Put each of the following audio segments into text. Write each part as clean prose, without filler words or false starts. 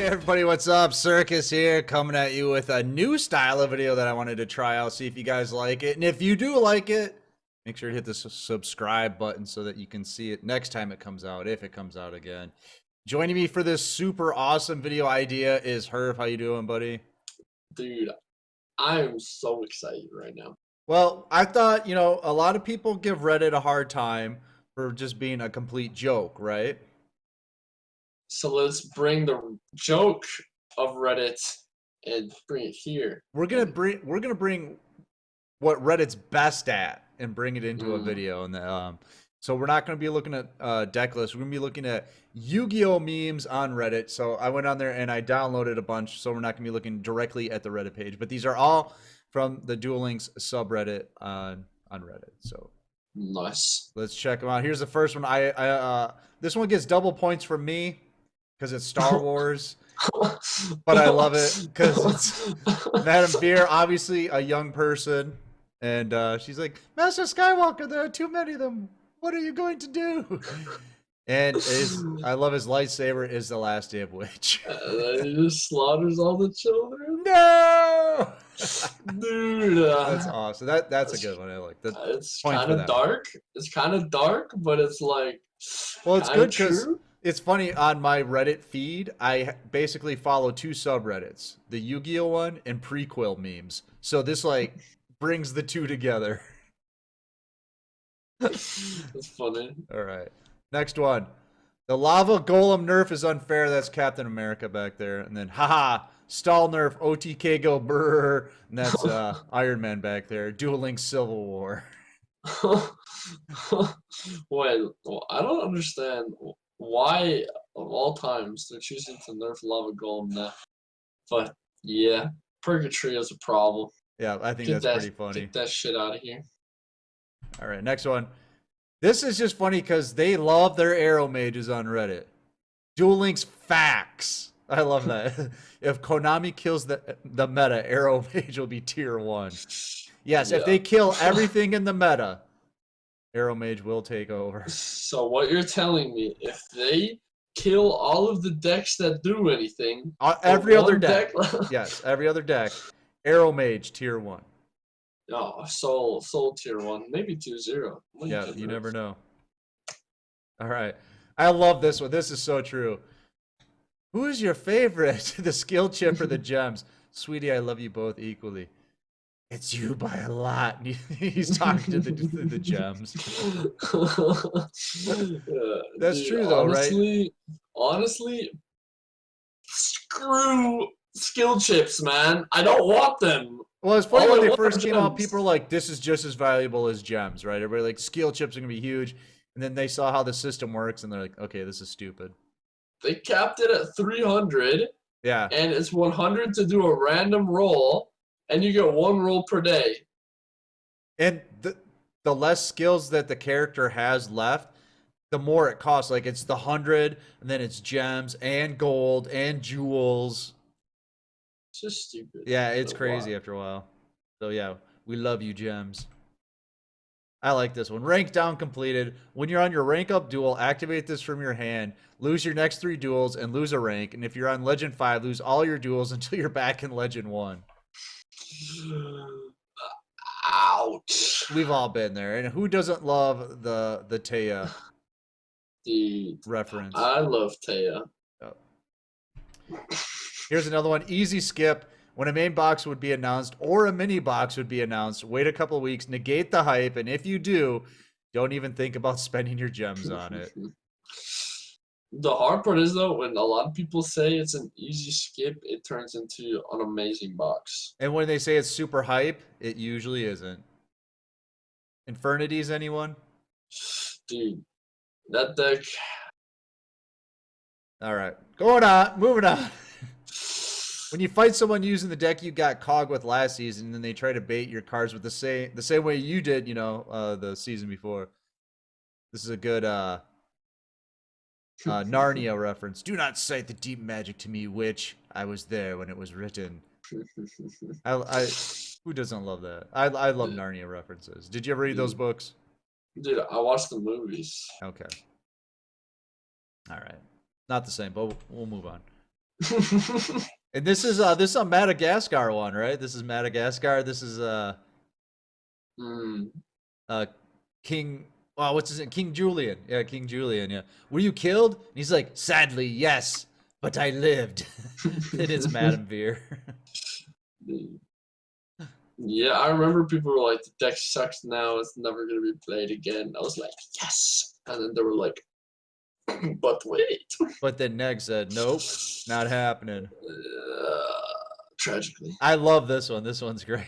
Everybody, what's up? Circus here, coming at you with a new style of video that I wanted to try out, see if you guys like it. And if you do like it, make sure to hit the subscribe button so that you can see it next time it comes out, if it comes out again. Joining me for this super awesome video idea is Herb. How you doing, buddy? Dude, I am so excited right now. Well, I thought, a lot of people give Reddit a hard time for just being a complete joke, right? So let's bring the joke of Reddit and bring it here. We're gonna bring what Reddit's best at and bring it into a video. And so we're not gonna be looking at deck lists. We're gonna be looking at Yu-Gi-Oh memes on Reddit. So I went on there and I downloaded a bunch. So we're not gonna be looking directly at the Reddit page, but these are all from the Duel Links subreddit on Reddit. So nice. Let's check them out. Here's the first one. This one gets double points from me because it's Star Wars. But I love it because it's Madame Fear, obviously a young person, and she's like, Master Skywalker, there are too many of them. What are you going to do? And I love his lightsaber is the last damn witch. He just slaughters all the children. No, dude, that's awesome. That's a good one. I like that. It's kind of dark. It's kind of dark, but it's like, well, it's good because it's funny. On my Reddit feed, I basically follow two subreddits, the Yu-Gi-Oh one and prequel memes. So this like brings the two together. That's funny. All right. Next one. The lava golem nerf is unfair. That's Captain America back there. And then, haha, stall nerf, OTK go brrr. And that's Iron Man back there. Duel Links Civil War. Wait, well, I don't understand why, of all times, they're choosing to nerf Lava Golem now. But, yeah, Purgatory is a problem. Yeah, I think that's pretty funny. Get that shit out of here. All right, next one. This is just funny because they love their arrow mages on Reddit. Duel Links facts. I love that. If Konami kills the meta, arrow mage will be tier 1. Yes, yeah. If they kill everything in the meta, arrow mage will take over. So what you're telling me, if they kill all of the decks that do anything, every other deck, yes, every other deck, arrow mage tier 1. Oh, soul tier 1, maybe 2-0. Yeah, you never know. All right. I love this one. This is so true. Who is your favorite? The skill chip or the gems? Sweetie, I love you both equally. It's you by a lot. He's talking to the gems. That's dude, true, though, right? Honestly, screw skill chips, man. I don't want them. Well, it's funny when they first came out, people were like, this is just as valuable as gems, right? Everybody like, skill chips are going to be huge. And then they saw how the system works, and they're like, okay, this is stupid. They capped it at 300. Yeah. And it's 100 to do a random roll, and you get 1 roll per day. And the less skills that the character has left, the more it costs. Like, it's the 100, and then it's gems, and gold, and jewels. It's just stupid. Yeah, it's crazy after a while. So yeah, we love you, gems. I like this one. Rank down completed. When you're on your rank up duel, activate this from your hand. Lose your next 3 duels and lose a rank. And if you're on Legend 5, lose all your duels until you're back in Legend 1. Ouch. We've all been there. And who doesn't love the Taya reference? I love Taya. Oh. Here's another one. Easy skip. When a main box would be announced or a mini box would be announced, wait a couple weeks, negate the hype, and if you do, don't even think about spending your gems on it. The hard part is, though, when a lot of people say it's an easy skip, it turns into an amazing box. And when they say it's super hype, it usually isn't. Infernities, anyone? Dude, that deck. All right. Going on. Moving on. When you fight someone using the deck you got cog with last season, and then they try to bait your cards with the same way you did, the season before. This is a good Narnia reference. Do not cite the deep magic to me, witch. I was there when it was written. Who doesn't love that? I love Narnia references. Did you ever read those books? Dude, I watched the movies. Okay. All right. Not the same, but we'll move on. And this is a Madagascar one, right? This is Madagascar. This is Hmm. uh King. Oh, what's his name? King Julian. Yeah, King Julian. Yeah. Were you killed? And he's like, sadly, yes, but I lived. Then it's Madame Veer. Yeah, I remember people were like, the deck sucks now, it's never gonna be played again. I was like, yes! And then they were like, but wait. But then Neg said, nope, not happening. Tragically. I love this one. This one's great.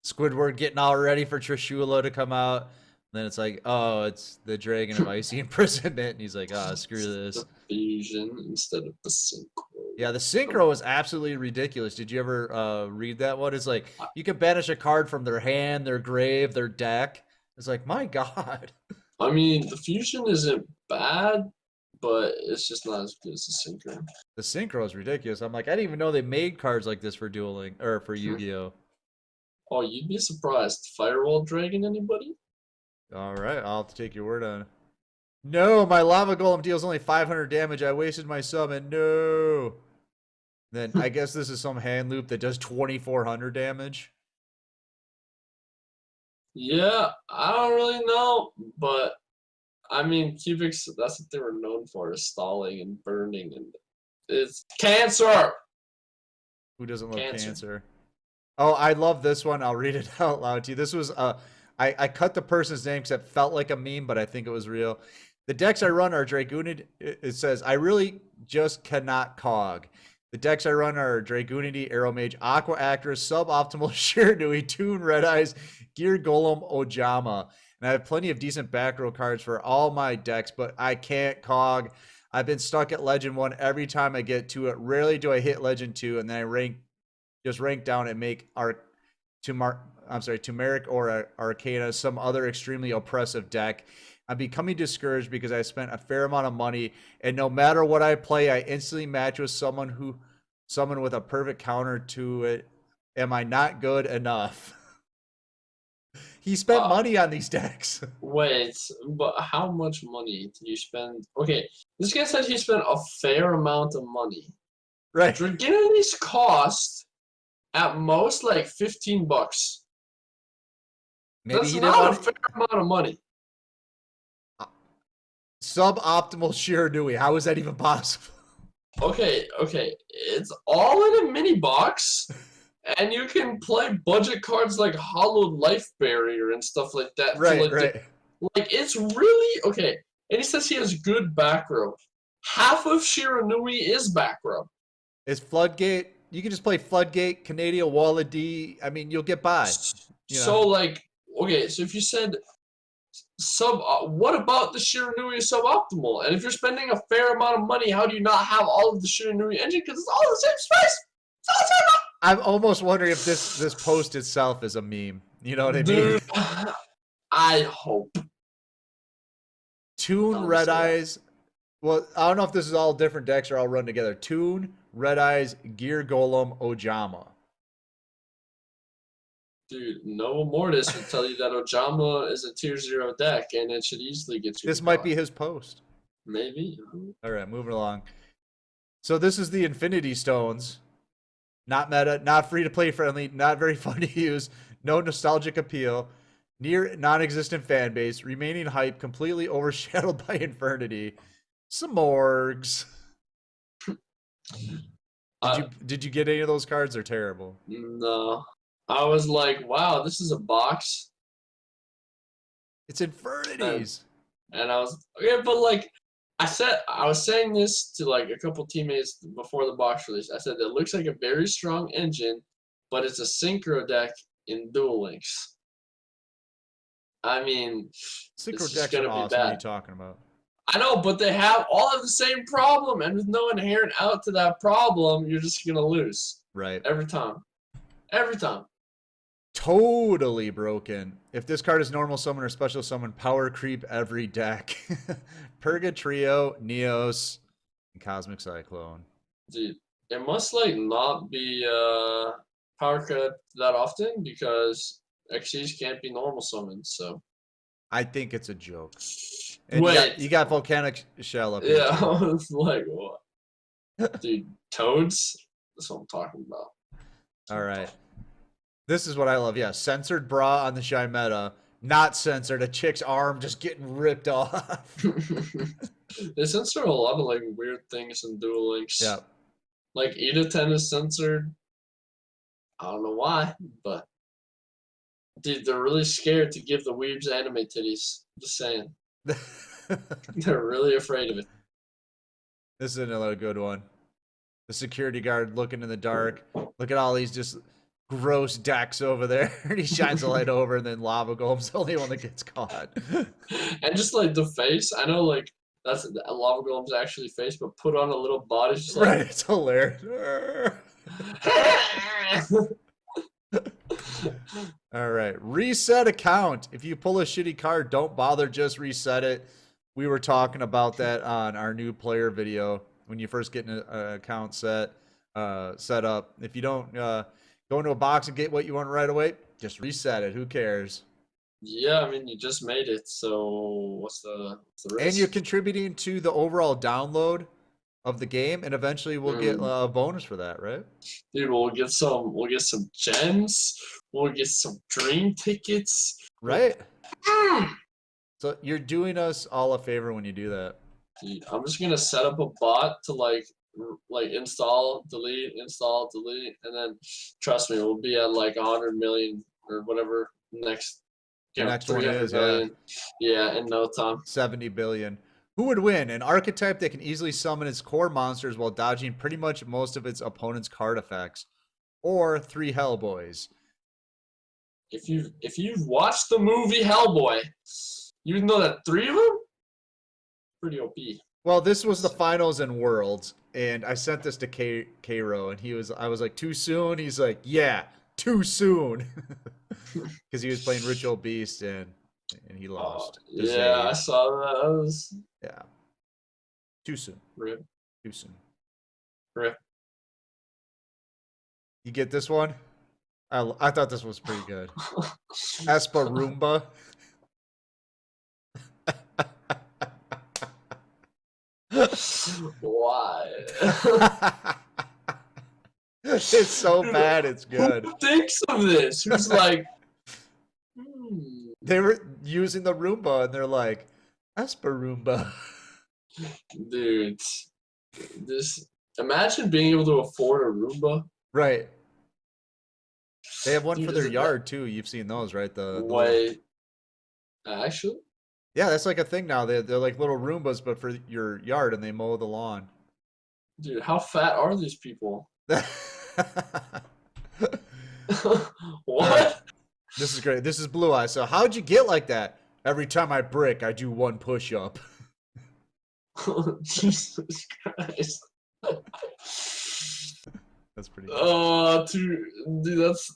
Squidward getting all ready for Trishula to come out. And then it's like, oh, it's the Dragon of Icy Imprisonment. And he's like, ah, oh, screw this. The fusion instead of the synchro. Yeah, the synchro is absolutely ridiculous. Did you ever read that one? It's like you can banish a card from their hand, their grave, their deck. It's like, my God. I mean, the fusion isn't bad, but it's just not as good as the synchro. The synchro is ridiculous. I'm like, I didn't even know they made cards like this for dueling or for Yu-Gi-Oh. Oh, you'd be surprised. Firewall Dragon, anybody? All right, I'll have to take your word on it. No, my lava golem deals only 500 damage. I wasted my summon. No. Then I guess this is some hand loop that does 2,400 damage. Yeah, I don't really know, but I mean, Cubics, that's what they were known for, is stalling and burning, and it's cancer! Who doesn't love cancer? Oh, I love this one. I'll read it out loud to you. This was, I cut the person's name because it felt like a meme, but I think it was real. The decks I run are Dragoonid. It says, I really just cannot cog. The decks I run are Dragoonity, Arrow Mage, Aqua Actress, Suboptimal, Shiranui, Toon, Red Eyes, Gear Golem, Ojama. And I have plenty of decent back row cards for all my decks, but I can't cog. I've been stuck at Legend 1 every time I get to it. Rarely do I hit Legend 2, and then I rank down and make Turmeric or Arcana some other extremely oppressive deck. I'm becoming discouraged because I spent a fair amount of money, and no matter what I play, I instantly match with someone with a perfect counter to it. Am I not good enough? He spent money on these decks. Wait, but how much money did you spend? Okay, this guy said he spent a fair amount of money. Right. Dragonity's cost at most like $15. Maybe That's he not didn't a fair amount of money. Suboptimal Shiranui. How is that even possible? Okay, it's all in a mini box, and you can play budget cards like Hollowed Life Barrier and stuff like that. Right, right. Like, it's really okay. And he says he has good back row. Half of Shiranui is back row. Is Floodgate? You can just play Floodgate, Canadian Walla D. I mean, you'll get by. So, like, okay, so if you said what about the Shiranui suboptimal? And if you're spending a fair amount of money, how do you not have all of the Shiranui engine? Because it's all the same space. It's all the same. I'm almost wondering if this post itself is a meme. You know what I mean? I hope. Toon, Red Eyes. Well, I don't know if this is all different decks or all run together. Toon, Red Eyes, Gear Golem, Ojama. Dude, Noah Mortis will tell you that Ojama is a tier 0 deck, and it should easily get you. This might be his post. Maybe. All right, moving along. So this is the Infinity Stones. Not meta, not free to play friendly, not very fun to use, no nostalgic appeal, near non-existent fan base, remaining hype, completely overshadowed by Infernity. Some morgs. Did you get any of those cards? They're terrible. No. I was like, wow, this is a box. It's Infernities. And I was okay, but like I was saying this to like a couple teammates before the box release. I said it looks like a very strong engine, but it's a synchro deck in Duel Links. I mean, synchro decks are awesome. What are you talking about? I know, but they have all of the same problem, and with no inherent out to that problem, you're just gonna lose. Right. Every time. Every time. Totally broken. If this card is normal summon or special summon, power creep every deck. Purgatrio, Neos, and Cosmic Cyclone. Dude, it must like not be power creep that often because XCs can't be normal summons, so I think it's a joke. And wait, you got Volcanic Shell up here. Yeah, I was like, what? Dude, toads. That's what I'm talking about. All right. This is what I love. Yeah, censored bra on the Shy Meta. Not censored. A chick's arm just getting ripped off. They censor a lot of like weird things in Duel Links. Yeah. Like Ida is censored. I don't know why, but dude, they're really scared to give the weebs anime titties. Just saying. They're really afraid of it. This is another good one. The security guard looking in the dark. Look at all these just gross decks over there. He shines a light over, and then Lava Golem's the only one that gets caught. And just like the face, I know like that's a Lava Golem's actually face, but put on a little body, just like Right, it's hilarious. All right, reset account. If you pull a shitty card, don't bother, just reset it. We were talking about that on our new player video when you first get an account set up. If you don't go into a box and get what you want right away, just reset it. Who cares? Yeah, I mean you just made it, so what's the risk? And you're contributing to the overall download of the game, and eventually we'll get a bonus for that, right? Dude, we'll get some gems, we'll get some dream tickets. Right. So you're doing us all a favor when you do that. Dude, I'm just gonna set up a bot to like install, delete, and then trust me, we'll be at like 100 million or whatever next. The next one 300 is, yeah. million. Yeah, in no time. 70 billion. Who would win? An archetype that can easily summon its core monsters while dodging pretty much most of its opponent's card effects, or 3 Hellboys? If you've watched the movie Hellboy, you know that 3 of them pretty OP. Well, this was the finals and worlds, and I sent this to Cairo, and I was like, too soon? He's like, yeah, too soon. Because he was playing Ritual Beast, and he lost. Yeah, I saw that. Yeah. Too soon. Rip. Too soon. Rip. You get this one? I thought this was pretty good. Esperoomba. Why? It's so bad, it's good. Who thinks of this? Who's like, They were using the Roomba, and they're like, Esperoomba. Dude, imagine being able to afford a Roomba. Right. They have one Dude, for their yard too. You've seen those, right? Wait, actually? Yeah, that's like a thing now. They're like little Roombas, but for your yard, and they mow the lawn. Dude, how fat are these people? What? This is great. This is Blue Eye. So how'd you get like that? Every time I brick, I do 1 push-up. Jesus Christ. That's pretty good. Oh, dude,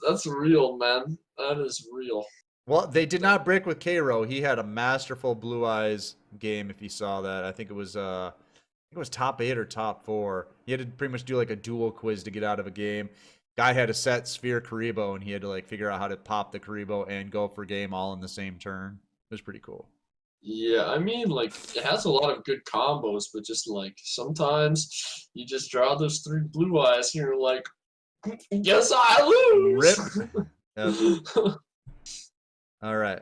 that's real, man. That is real. Well, they did not brick with Cairo. He had a masterful Blue Eyes game. If you saw that, I think it was top 8 or top 4. He had to pretty much do like a dual quiz to get out of a game. Guy had a set Sphere Karibo, and he had to like figure out how to pop the Karibo and go for game all in the same turn. It was pretty cool. Yeah, I mean, like, it has a lot of good combos, but just, like, sometimes you just draw those 3 blue eyes, and you're like, guess I lose! Rip. Yep. All right.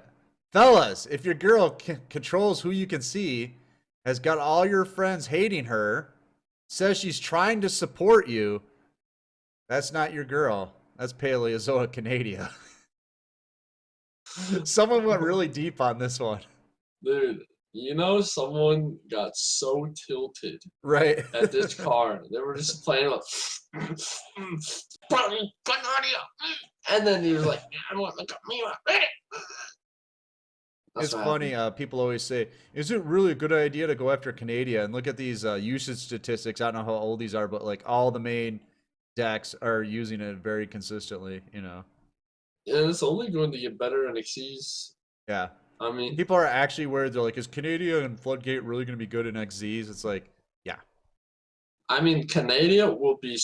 Fellas, if your girl controls who you can see, has got all your friends hating her, says she's trying to support you, that's not your girl. That's Paleozoic Canadia. Someone went really deep on this one. Dude, you know, someone got so tilted right at this card. They were just playing like, and then he was like, look at me. It's funny. People always say, "Is it really a good idea to go after Canada?" And look at these usage statistics. I don't know how old these are, but like all the main decks are using it very consistently. You know. And it's only going to get better in Xyz. Yeah. I mean, people are actually worried. They're like, "Is Canada and Floodgate really going to be good in XZs?" It's like, yeah. I mean, Canada will be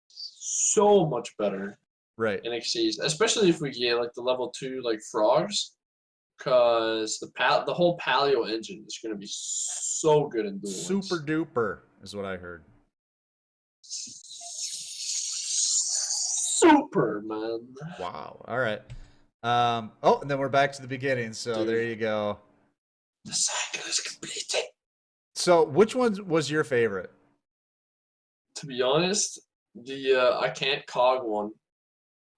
so much better. Right. In Xyz, especially if we get like the level 2 like frogs, because the whole paleo engine is going to be so good in Duel Links. Super duper. is what I heard. Superman. Wow. All right. Oh, and then we're back to the beginning. So Dude. there you go. The cycle is completed. So which one was your favorite? To be honest, the I can't cog one.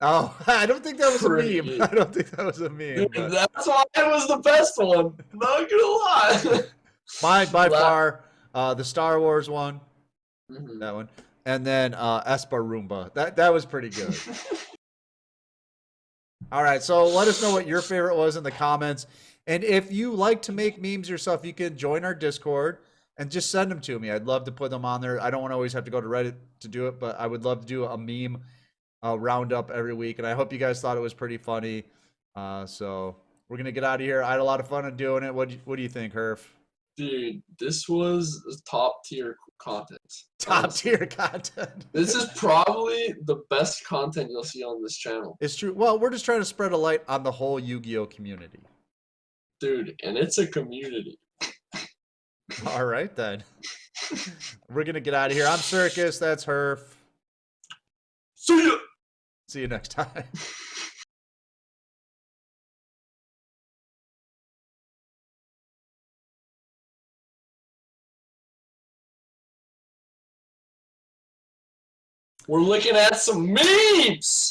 Oh, I don't think that was a meme. Pretty. I don't think that was a meme. Dude, But that's why it was the best one. Not gonna lie. mine by La- far, the Star Wars one, Mhm. that one, and then Esparumba. That was pretty good. All right, so let us know what your favorite was in the comments. And if you like to make memes yourself, you can join our Discord and just send them to me. I'd love to put them on there. I don't want to always have to go to Reddit to do it, but I would love to do a meme roundup every week. And I hope you guys thought it was pretty funny. So we're gonna get out of here. I had a lot of fun in doing it. What do you think, Herf? Dude, this was top tier content. Top honestly. tier content. This is probably the best content you'll see on this channel. It's true. Well, we're just trying to spread a light on the whole Yu-Gi-Oh community. Dude, and it's a community. All right, then. We're going to get out of here. I'm Circus. That's Herf. See ya! See you next time. We're looking at some memes!